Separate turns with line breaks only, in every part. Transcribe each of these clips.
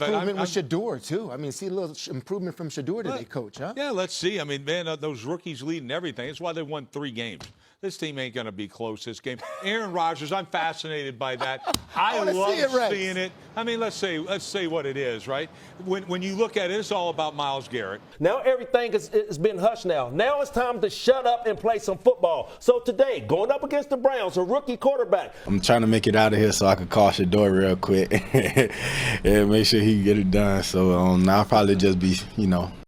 Improvement with Shedeur, too. I mean, see a little improvement from Shedeur today, Coach, huh?
Yeah, let's see. I mean, man, those rookies leading everything. That's why they won 3 games. This team ain't going to be close this game. Aaron Rodgers, I'm fascinated by that. I love seeing it. I mean, let's say what it is, right? When you look at it, it's all about Myles Garrett.
Now everything has been hushed now. Now it's time to shut up and play some football. So today, going up against the Browns, a rookie quarterback.
I'm trying to make it out of here so I can call Shedeur real quick and make sure he can get it done. So I'll probably just be,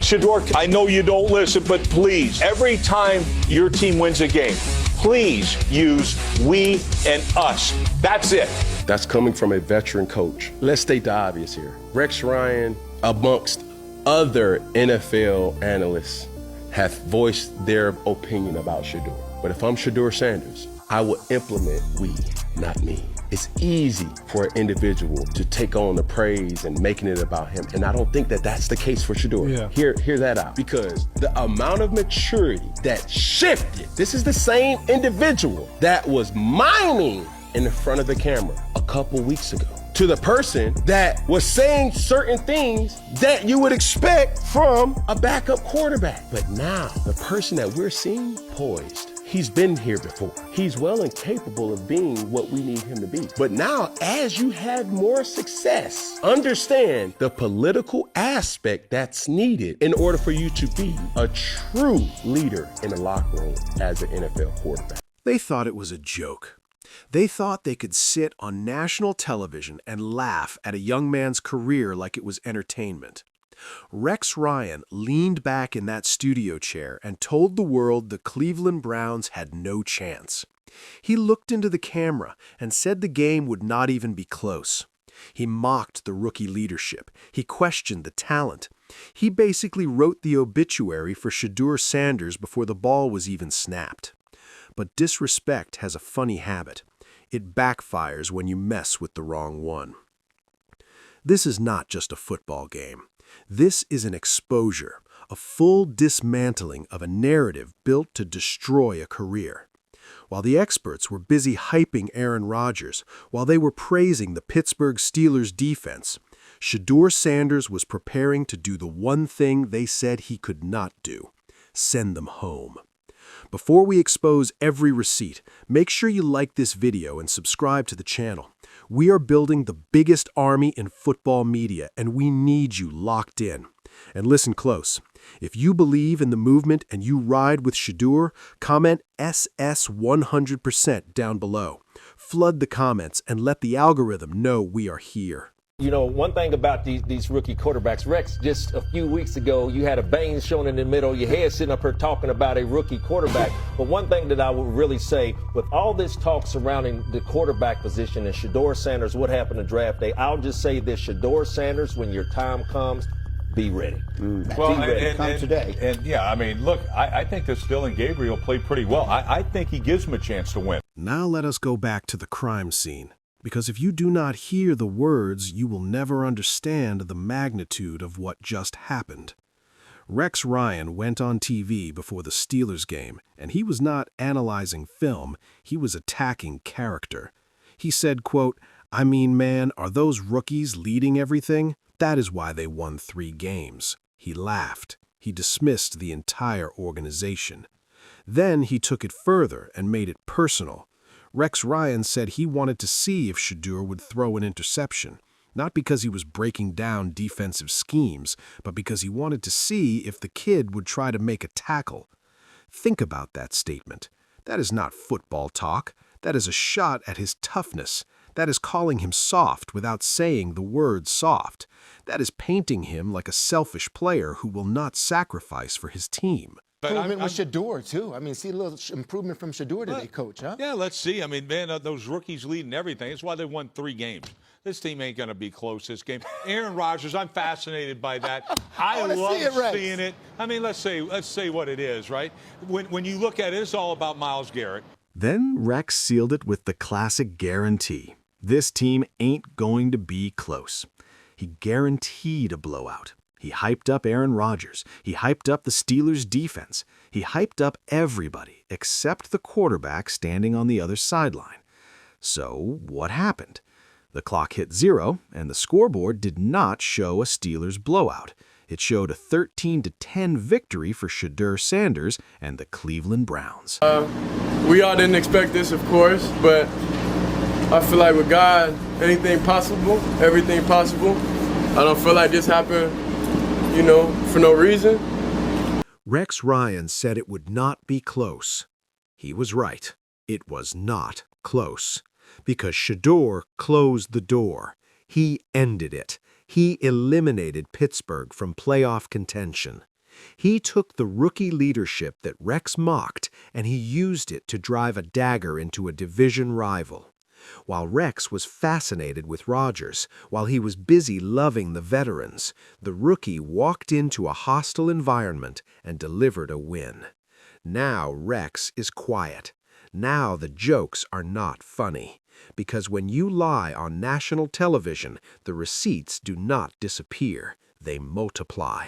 Shedeur, I know you don't listen, but please, every time your team wins a game, please use we and us. That's it.
That's coming from a veteran coach. Let's state the obvious here. Rex Ryan, amongst other NFL analysts, have voiced their opinion about Shedeur. But if I'm Shedeur Sanders, I will implement we, not me. It's easy for an individual to take on the praise and making it about him. And I don't think that that's the case for Shedeur.
Yeah.
Hear that out. Because the amount of maturity that shifted, this is the same individual that was miming in the front of the camera a couple weeks ago, to the person that was saying certain things that you would expect from a backup quarterback. But now, the person that we're seeing poised, he's been here before. He's well and capable of being what we need him to be. But now, as you have more success, understand the political aspect that's needed in order for you to be a true leader in the locker room as an NFL quarterback.
They thought it was a joke. They thought they could sit on national television and laugh at a young man's career like it was entertainment. Rex Ryan leaned back in that studio chair and told the world the Cleveland Browns had no chance. He looked into the camera and said the game would not even be close. He mocked the rookie leadership. He questioned the talent. He basically wrote the obituary for Shedeur Sanders before the ball was even snapped. But disrespect has a funny habit. It backfires when you mess with the wrong one. This is not just a football game. This is an exposure, a full dismantling of a narrative built to destroy a career. While the experts were busy hyping Aaron Rodgers, while they were praising the Pittsburgh Steelers defense, Shedeur Sanders was preparing to do the one thing they said he could not do: send them home. Before we expose every receipt, make sure you like this video and subscribe to the channel. We are building the biggest army in football media, and we need you locked in. And listen close. If you believe in the movement and you ride with Shedeur, comment SS 100% down below. Flood the comments and let the algorithm know we are here.
You know, one thing about these rookie quarterbacks, Rex, just a few weeks ago, you had a vein shown in the middle, your head sitting up here talking about a rookie quarterback. But one thing that I would really say, with all this talk surrounding the quarterback position and Shedeur Sanders, what happened to draft day, I'll just say this: Shedeur Sanders, when your time comes, be ready.
Well,
be ready.
Come today.
And yeah, I mean, look, I think that Dylan Gabriel played pretty well. I think he gives him a chance to win.
Now let us go back to the crime scene. Because if you do not hear the words, you will never understand the magnitude of what just happened. Rex Ryan went on TV before the Steelers game, and he was not analyzing film, he was attacking character. He said, quote, "I mean, man, are those rookies leading everything? That is why they won 3 games. He laughed. He dismissed the entire organization. Then he took it further and made it personal. Rex Ryan said he wanted to see if Shedeur would throw an interception, not because he was breaking down defensive schemes, but because he wanted to see if the kid would try to make a tackle. Think about that statement. That is not football talk. That is a shot at his toughness. That is calling him soft without saying the word soft. That is painting him like a selfish player who will not sacrifice for his team.
Improvement with Shedeur, too. I mean, see a little improvement from Shedeur today, Coach, huh?
Yeah, let's see. I mean, man, those rookies leading everything. That's why they won 3 games. This team ain't going to be close this game. Aaron Rodgers, I'm fascinated by that. I love seeing it. I mean, let's say what it is, right? When you look at it, it's all about Myles Garrett.
Then Rex sealed it with the classic guarantee. This team ain't going to be close. He guaranteed a blowout. He hyped up Aaron Rodgers. He hyped up the Steelers' defense. He hyped up everybody except the quarterback standing on the other sideline. So what happened? The clock hit 0, and the scoreboard did not show a Steelers blowout. It showed a 13-10 victory for Shedeur Sanders and the Cleveland Browns.
We all didn't expect this, of course, but I feel like with God, anything possible, everything possible. I don't feel like this happened, for no reason.
Rex Ryan said it would not be close. He was right. It was not close. Because Shedeur closed the door. He ended it. He eliminated Pittsburgh from playoff contention. He took the rookie leadership that Rex mocked and he used it to drive a dagger into a division rival. While Rex was fascinated with Rodgers, while he was busy loving the veterans, the rookie walked into a hostile environment and delivered a win. Now Rex is quiet. Now the jokes are not funny. Because when you lie on national television, the receipts do not disappear. They multiply.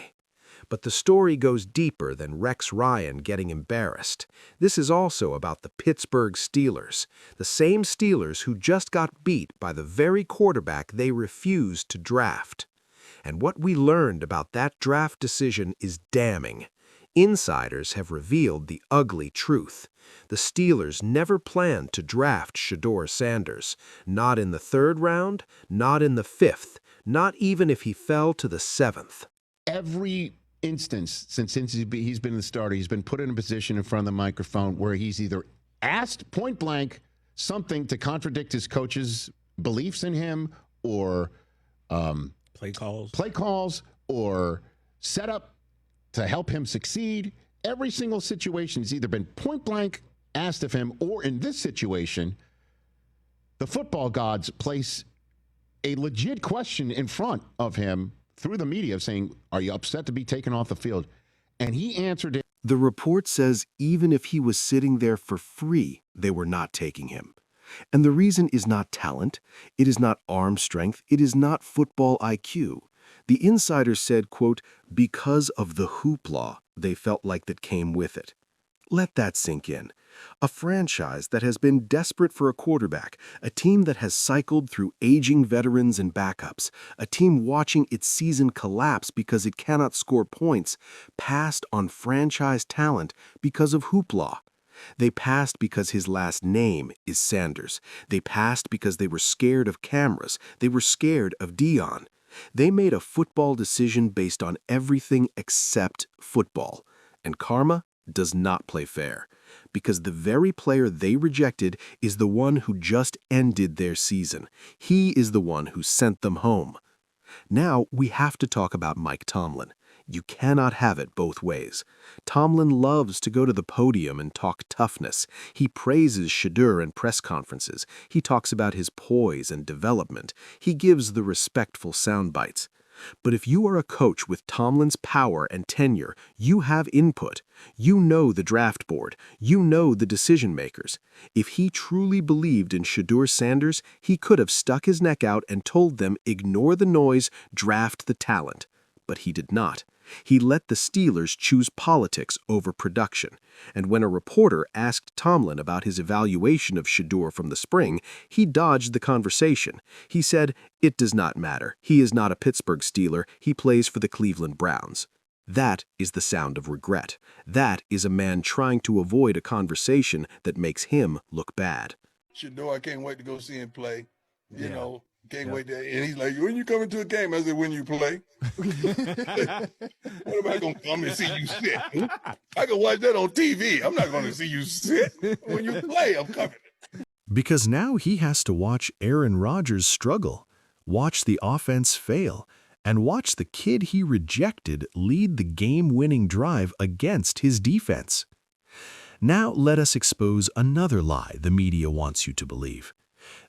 But the story goes deeper than Rex Ryan getting embarrassed. This is also about the Pittsburgh Steelers, the same Steelers who just got beat by the very quarterback they refused to draft. And what we learned about that draft decision is damning. Insiders have revealed the ugly truth. The Steelers never planned to draft Shedeur Sanders, not in the 3rd round, not in the 5th, not even if he fell to the 7th.
Every instance since he's been the starter, he's been put in a position in front of the microphone where he's either asked point blank something to contradict his coach's beliefs in him, or
play calls,
or set up to help him succeed. Every single situation has either been point blank asked of him, or in this situation, the football gods place a legit question in front of him through the media saying, are you upset to be taken off the field? And he answered it.
The report says even if he was sitting there for free, they were not taking him. And the reason is not talent, it is not arm strength, it is not football IQ. The insider said, quote, because of the hoopla they felt like that came with it. Let that sink in. A franchise that has been desperate for a quarterback, a team that has cycled through aging veterans and backups, a team watching its season collapse because it cannot score points, passed on franchise talent because of hoopla. They passed because his last name is Sanders. They passed because they were scared of cameras. They were scared of Dion. They made a football decision based on everything except football. And karma does not play fair, because the very player they rejected is the one who just ended their season. He is the one who sent them home. Now we have to talk about Mike Tomlin. You cannot have it both ways. Tomlin loves to go to the podium and talk toughness. He praises Shedeur in press conferences. He talks about his poise and development. He gives the respectful sound bites. But if you are a coach with Tomlin's power and tenure, you have input. You know the draft board. You know the decision makers. If he truly believed in Shedeur Sanders, he could have stuck his neck out and told them, ignore the noise, draft the talent. But he did not. He let the Steelers choose politics over production. And when a reporter asked Tomlin about his evaluation of Shedeur from the spring, he dodged the conversation. He said, it does not matter. He is not a Pittsburgh Steeler. He plays for the Cleveland Browns. That is the sound of regret. That is a man trying to avoid a conversation that makes him look bad.
Shedeur, I can't wait to go see him play. You know, can't wait to, and he's like, when you come into a game? I said, when you play. What am I going to come and see you sit? I can watch that on TV. I'm not going to see you sit. When you play, I'm coming.
Because now he has to watch Aaron Rodgers struggle, watch the offense fail, and watch the kid he rejected lead the game-winning drive against his defense. Now let us expose another lie the media wants you to believe.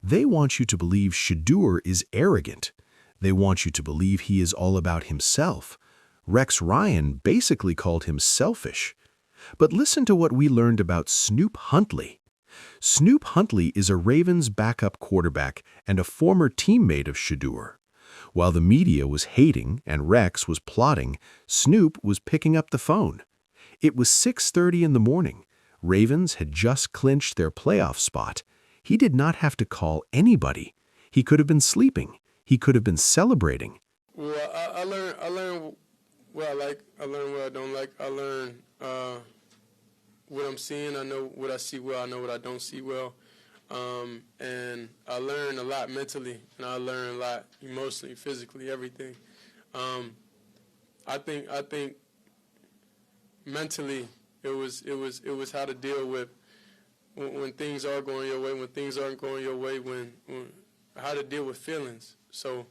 They want you to believe Shedeur is arrogant. They want you to believe he is all about himself. Rex Ryan basically called him selfish. But listen to what we learned about Snoop Huntley. Snoop Huntley is a Ravens backup quarterback and a former teammate of Shedeur. While the media was hating and Rex was plotting, Snoop was picking up the phone. It was 6:30 in the morning. Ravens had just clinched their playoff spot. He did not have to call anybody. He could have been sleeping. He could have been celebrating.
Well, I learn what I like. I learn what I don't like. I learn what I'm seeing. I know what I see well. I know what I don't see well. And I learn a lot mentally, and I learn a lot emotionally, physically, everything. I think mentally it was how to deal with when things are going your way, when things aren't going your way, when how to deal with feelings. So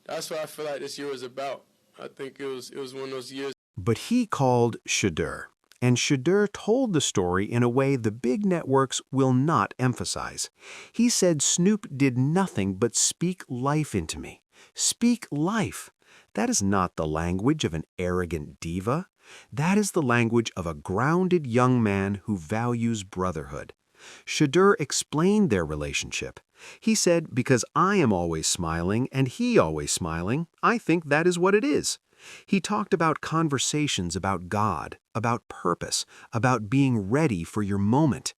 that's what I feel like this year was about. I think it was one of those years.
But he called Shedeur, and Shedeur told the story in a way the big networks will not emphasize. He said Snoop did nothing but speak life into me. Speak life. That is not the language of an arrogant diva. That is the language of a grounded young man who values brotherhood. Shedeur explained their relationship. He said, because I am always smiling and he always smiling, I think that is what it is. He talked about conversations about God, about purpose, about being ready for your moment.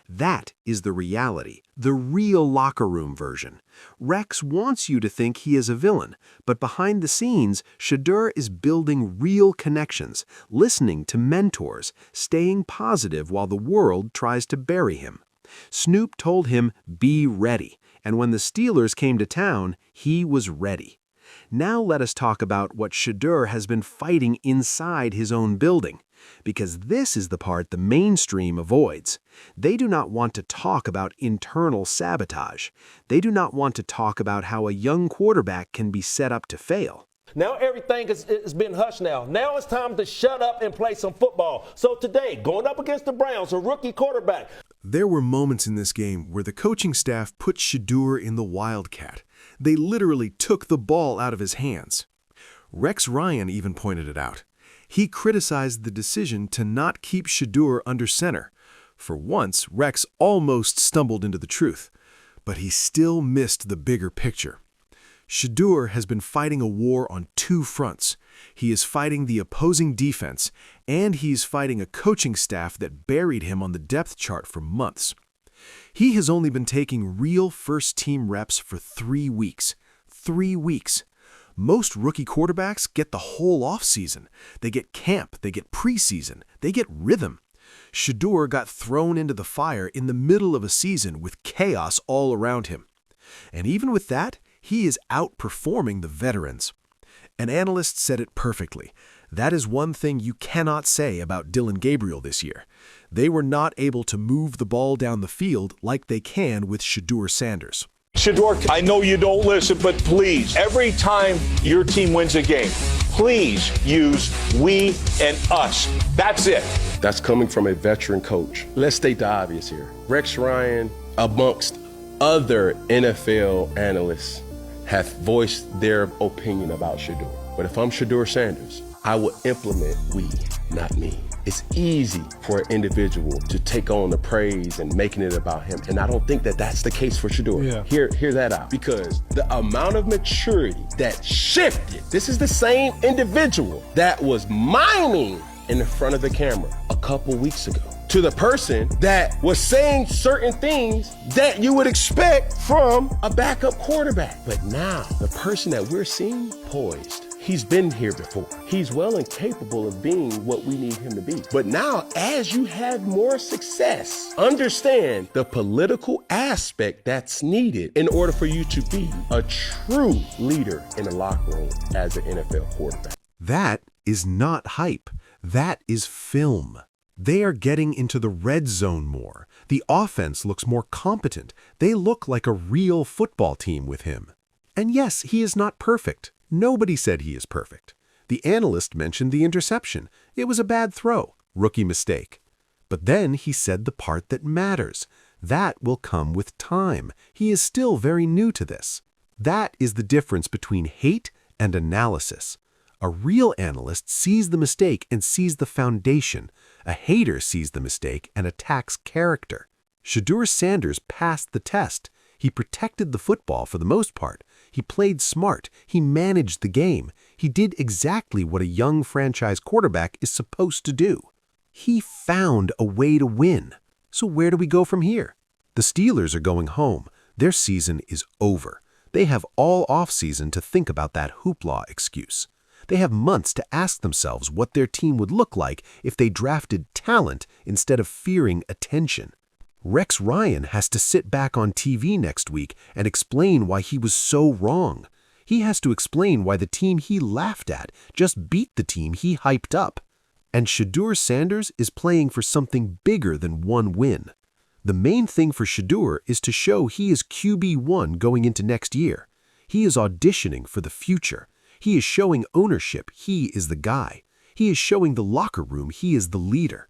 That is the reality, the real locker room version. Rex wants you to think he is a villain, but behind the scenes, Shedeur is building real connections, listening to mentors, staying positive while the world tries to bury him. Snoop told him, be ready, and when the Steelers came to town, he was ready. Now let us talk about what Shedeur has been fighting inside his own building, because this is the part the mainstream avoids. They do not want to talk about internal sabotage. They do not want to talk about how a young quarterback can be set up to fail.
Now everything has been hushed now. Now it's time to shut up and play some football. So today, going up against the Browns, a rookie quarterback.
There were moments in this game where the coaching staff put Shedeur in the wildcat. They literally took the ball out of his hands. Rex Ryan even pointed it out. He criticized the decision to not keep Shedeur under center. For once, Rex almost stumbled into the truth, but he still missed the bigger picture. Shedeur has been fighting a war on two fronts. He is fighting the opposing defense, and he's fighting a coaching staff that buried him on the depth chart for months. He has only been taking real first-team reps for 3 weeks. 3 weeks. Most rookie quarterbacks get the whole offseason. They get camp, they get preseason, they get rhythm. Shedeur got thrown into the fire in the middle of a season with chaos all around him. And even with that, he is outperforming the veterans. An analyst said it perfectly. That is one thing you cannot say about Dylan Gabriel this year. They were not able to move the ball down the field like they can with Shedeur Sanders.
Shedeur, I know you don't listen, but please, every time your team wins a game, please use we and us. That's it.
That's coming from a veteran coach. Let's state the obvious here. Rex Ryan, amongst other NFL analysts, have voiced their opinion about Shedeur. But if I'm Shedeur Sanders, I will implement we, not me. It's easy for an individual to take on the praise and making it about him. And I don't think that that's the case for Shedeur.
Yeah.
Hear that out. Because the amount of maturity that shifted, this is the same individual that was miming in the front of the camera a couple weeks ago, to the person that was saying certain things that you would expect from a backup quarterback. But now, the person that we're seeing poised, he's been here before. He's well and capable of being what we need him to be. But now, as you have more success, understand the political aspect that's needed in order for you to be a true leader in the locker room as an NFL quarterback.
That is not hype. That is film. They are getting into the red zone more. The offense looks more competent. They look like a real football team with him. And yes, he is not perfect. Nobody said he is perfect. The analyst mentioned the interception. It was a bad throw, rookie mistake. But then he said the part that matters. That will come with time. He is still very new to this. That is the difference between hate and analysis. A real analyst sees the mistake and sees the foundation. A hater sees the mistake and attacks character. Shedeur Sanders passed the test. He protected the football for the most part. He played smart. He managed the game. He did exactly what a young franchise quarterback is supposed to do. He found a way to win. So where do we go from here? The Steelers are going home. Their season is over. They have all offseason to think about that hoopla excuse. They have months to ask themselves what their team would look like if they drafted talent instead of fearing attention. Rex Ryan has to sit back on TV next week and explain why he was so wrong. He has to explain why the team he laughed at just beat the team he hyped up. And Shedeur Sanders is playing for something bigger than one win. The main thing for Shedeur is to show he is QB1 going into next year. He is auditioning for the future. He is showing ownership he is the guy. He is showing the locker room he is the leader.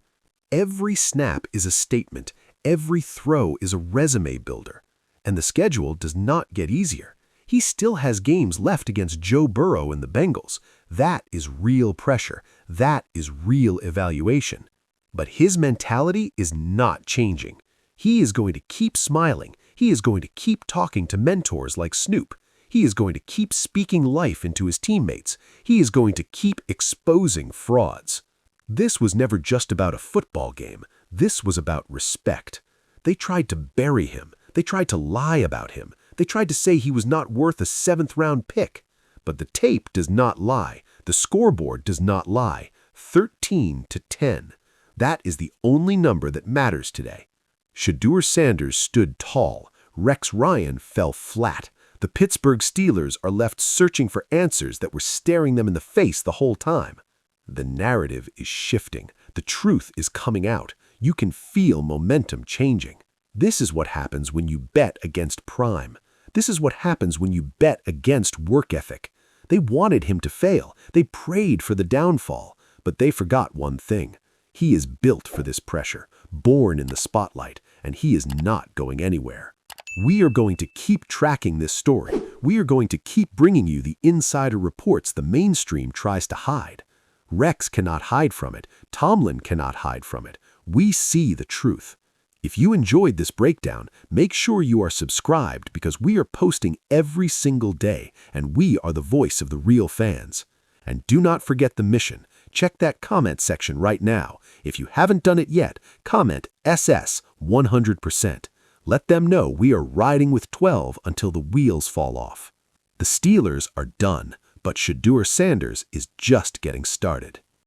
Every snap is a statement. Every throw is a resume builder. And the schedule does not get easier. He still has games left against Joe Burrow and the Bengals. That is real pressure. That is real evaluation. But his mentality is not changing. He is going to keep smiling. He is going to keep talking to mentors like Snoop. He is going to keep speaking life into his teammates. He is going to keep exposing frauds. This was never just about a football game. This was about respect. They tried to bury him. They tried to lie about him. They tried to say he was not worth a 7th-round pick. But the tape does not lie. The scoreboard does not lie. 13-10. That is the only number that matters today. Shedeur Sanders stood tall. Rex Ryan fell flat. The Pittsburgh Steelers are left searching for answers that were staring them in the face the whole time. The narrative is shifting. The truth is coming out. You can feel momentum changing. This is what happens when you bet against prime. This is what happens when you bet against work ethic. They wanted him to fail. They prayed for the downfall. But they forgot one thing. He is built for this pressure, born in the spotlight, and he is not going anywhere. We are going to keep tracking this story. We are going to keep bringing you the insider reports the mainstream tries to hide. Rex cannot hide from it. Tomlin cannot hide from it. We see the truth. If you enjoyed this breakdown, make sure you are subscribed because we are posting every single day and we are the voice of the real fans. And do not forget the mission. Check that comment section right now. If you haven't done it yet, comment SS 100%. Let them know we are riding with 12 until the wheels fall off. The Steelers are done, but Shedeur Sanders is just getting started.